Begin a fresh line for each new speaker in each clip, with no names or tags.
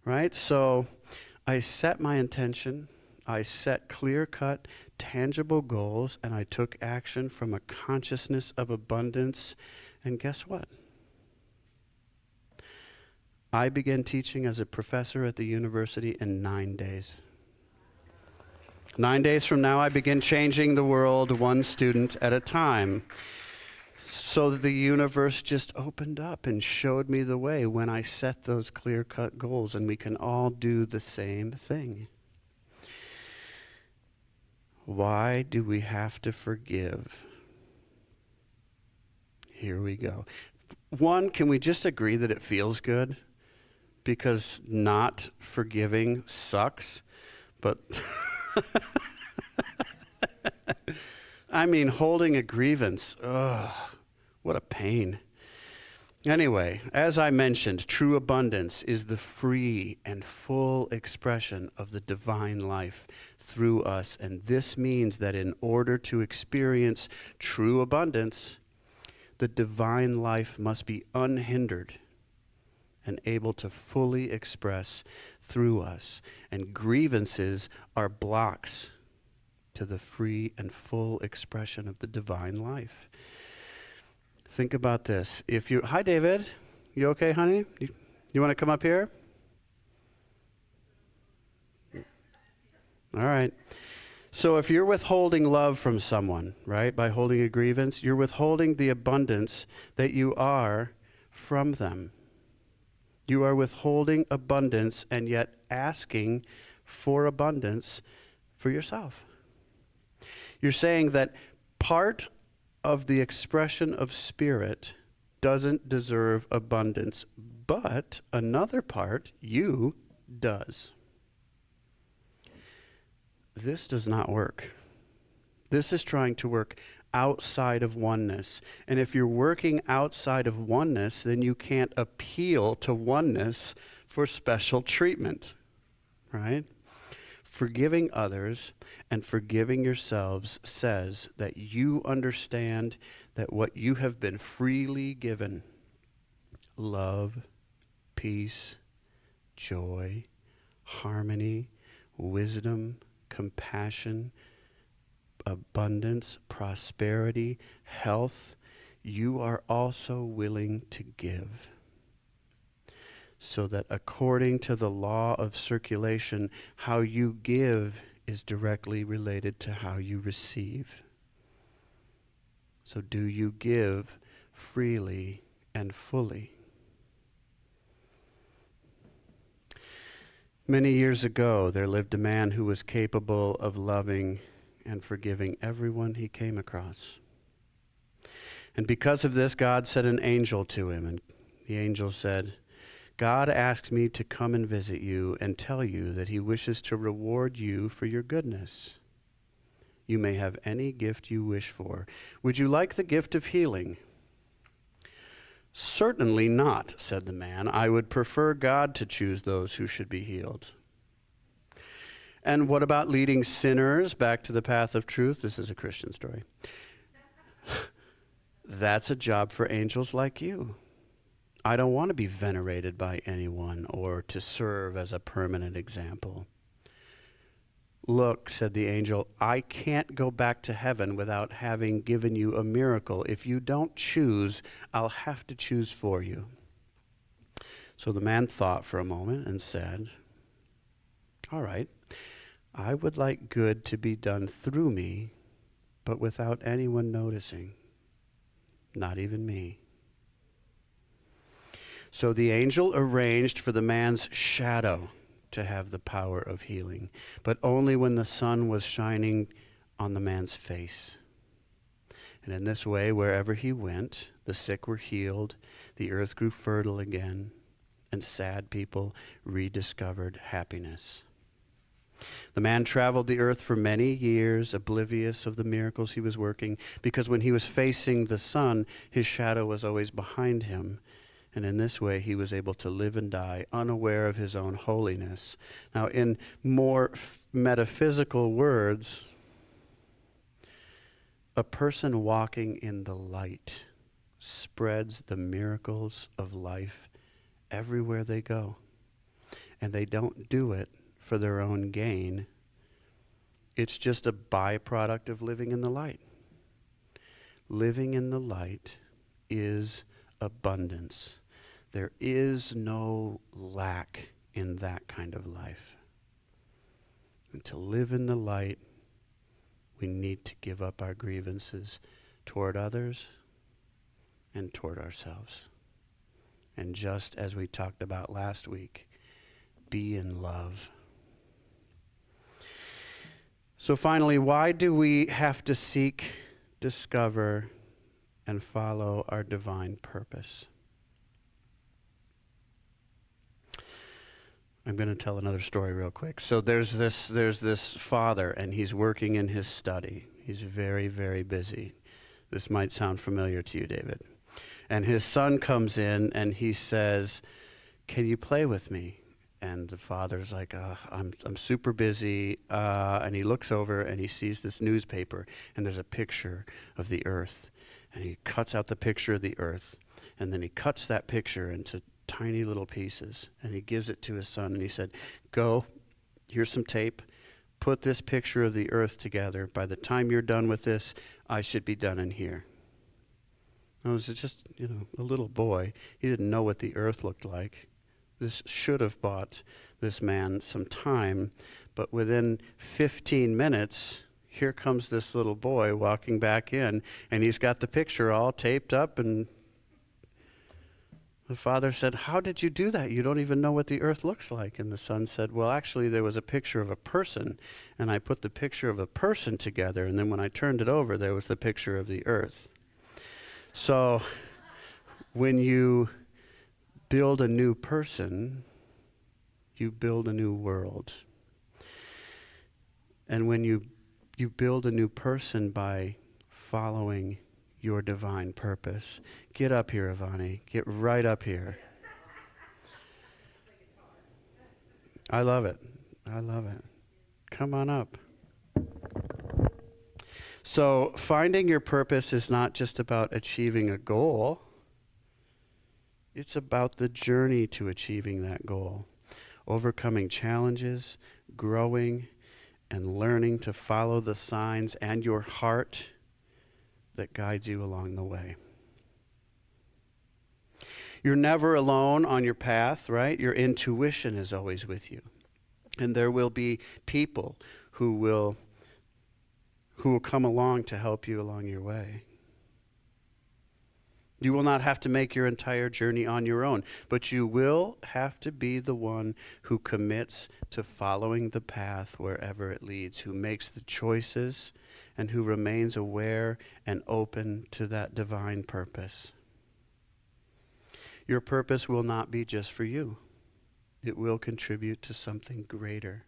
right? So I set my intention, I set clear-cut, tangible goals, and I took action from a consciousness of abundance. And guess what? I began teaching as a professor at the university in 9 days. 9 days from now, I begin changing the world one student at a time. So the universe just opened up and showed me the way when I set those clear-cut goals, and we can all do the same thing. Why do we have to forgive? Here we go. One, can we just agree that it feels good? Because not forgiving sucks, but I mean, holding a grievance, ugh, what a pain. Anyway, as I mentioned, true abundance is the free and full expression of the divine life through us. And this means that in order to experience true abundance, the divine life must be unhindered and able to fully express through us. And grievances are blocks to the free and full expression of the divine life. Think about this. Hi David, you okay, honey? You want to come up here? All right. So if you're withholding love from someone, right, by holding a grievance, you're withholding the abundance that you are from them. You are withholding abundance and yet asking for abundance for yourself. You're saying that part of the expression of spirit doesn't deserve abundance, but another part, you, does. This does not work. This is trying to work outside of oneness. And if you're working outside of oneness, then you can't appeal to oneness for special treatment, right? Forgiving others and forgiving yourselves says that you understand that what you have been freely given, love, peace, joy, harmony, wisdom, compassion, abundance, prosperity, health, you are also willing to give. So that according to the law of circulation, how you give is directly related to how you receive. So do you give freely and fully? Many years ago, there lived a man who was capable of loving and forgiving everyone he came across. And because of this, God sent an angel to him, and the angel said, God asked me to come and visit you and tell you that he wishes to reward you for your goodness. You may have any gift you wish for. Would you like the gift of healing? Certainly not, said the man. I would prefer God to choose those who should be healed. And what about leading sinners back to the path of truth? This is a Christian story. That's a job for angels like you. I don't want to be venerated by anyone or to serve as a permanent example. Look, said the angel, I can't go back to heaven without having given you a miracle. If you don't choose, I'll have to choose for you. So the man thought for a moment and said, all right, I would like good to be done through me, but without anyone noticing, not even me. So the angel arranged for the man's shadow to have the power of healing, but only when the sun was shining on the man's face. And in this way, wherever he went, the sick were healed, the earth grew fertile again, and sad people rediscovered happiness. The man traveled the earth for many years, oblivious of the miracles he was working, because when he was facing the sun, his shadow was always behind him. And in this way, he was able to live and die unaware of his own holiness. Now, in more metaphysical words, a person walking in the light spreads the miracles of life everywhere they go. and they don't do it for their own gain. It's just a byproduct of living in the light. Living in the light is abundance. There is no lack in that kind of life. And to live in the light, we need to give up our grievances toward others and toward ourselves. And just as we talked about last week, be in love. So finally, why do we have to seek, discover, and follow our divine purpose? I'm going to tell another story real quick. So there's this father, and he's working in his study. He's very, very busy. This might sound familiar to you, David. And his son comes in, and he says, "Can you play with me?" And the father's like, I'm super busy. And he looks over, and he sees this newspaper, and there's a picture of the earth. And he cuts out the picture of the earth, and then he cuts that picture into tiny little pieces, and he gives it to his son, and he said, "Go, here's some tape, put this picture of the earth together. By the time you're done with this, I should be done in here." I was just, a little boy. He didn't know what the earth looked like. This should have bought this man some time, but within 15 minutes, here comes this little boy walking back in, and he's got the picture all taped up, and the father said, "How did you do that? You don't even know what the earth looks like." And the son said, "Well, actually, there was a picture of a person, and I put the picture of a person together, and then when I turned it over, there was the picture of the earth." So when you build a new person, you build a new world. And when you build a new person by following your divine purpose. Get up here, Ivani. Get right up here. I love it. I love it. Come on up. So finding your purpose is not just about achieving a goal. It's about the journey to achieving that goal. Overcoming challenges, growing, and learning to follow the signs and your heart that guides you along the way. You're never alone on your path, right? Your intuition is always with you. And there will be people who will come along to help you along your way. You will not have to make your entire journey on your own, but you will have to be the one who commits to following the path wherever it leads, who makes the choices, and who remains aware and open to that divine purpose. Your purpose will not be just for you. It will contribute to something greater.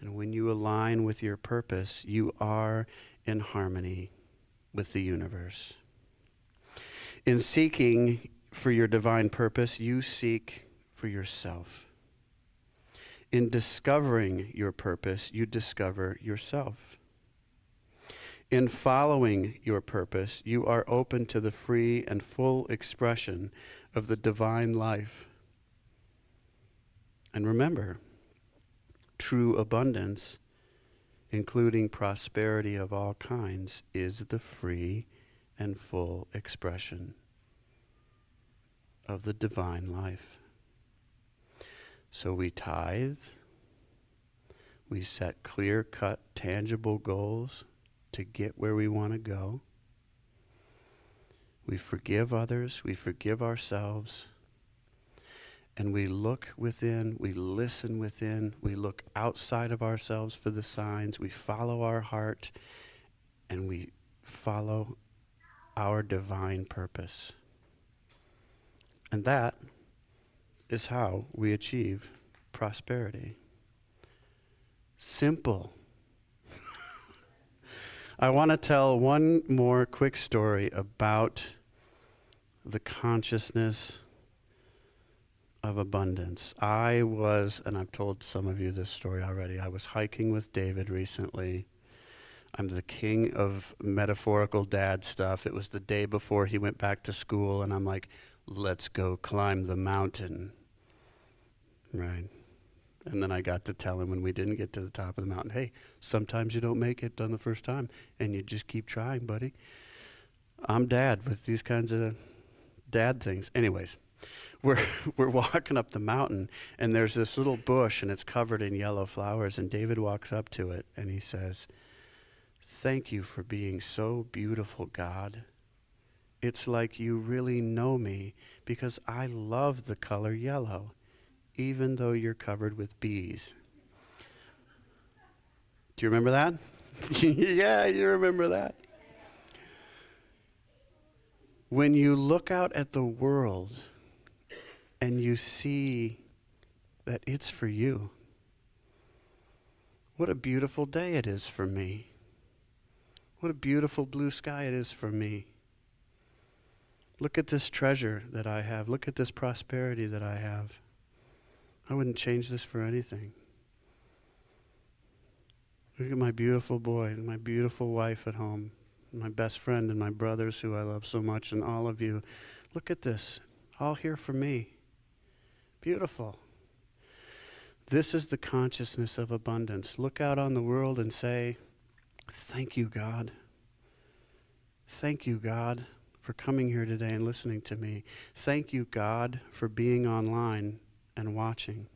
And when you align with your purpose, you are in harmony with the universe. In seeking for your divine purpose, you seek for yourself. In discovering your purpose, you discover yourself. In following your purpose, you are open to the free and full expression of the divine life. And remember, true abundance, including prosperity of all kinds, is the free and full expression of the divine life. So we tithe, we set clear-cut, tangible goals to get where we want to go. We forgive others, we forgive ourselves, and we look within, we listen within, we look outside of ourselves for the signs, we follow our heart, and we follow our divine purpose. And that is how we achieve prosperity. Simple. I want to tell one more quick story about the consciousness of abundance. I was, and I've told some of you this story already, I was hiking with David recently. I'm the king of metaphorical dad stuff. It was the day before he went back to school, and I'm like, let's go climb the mountain. Right. And then I got to tell him when we didn't get to the top of the mountain, hey, sometimes you don't make it on the first time, and you just keep trying, buddy. I'm dad with these kinds of dad things. Anyways, we're we're walking up the mountain, and there's this little bush, and it's covered in yellow flowers, and David walks up to it, and he says, "Thank you for being so beautiful, God. It's like you really know me because I love the color yellow, even though you're covered with bees." Do you remember that? Yeah, you remember that. When you look out at the world and you see that it's for you, what a beautiful day it is for me. What a beautiful blue sky it is for me. Look at this treasure that I have. Look at this prosperity that I have. I wouldn't change this for anything. Look at my beautiful boy and my beautiful wife at home, and my best friend and my brothers who I love so much, and all of you. Look at this, all here for me. Beautiful. This is the consciousness of abundance. Look out on the world and say, thank you, God. Thank you, God, for coming here today and listening to me. Thank you, God, for being online and watching.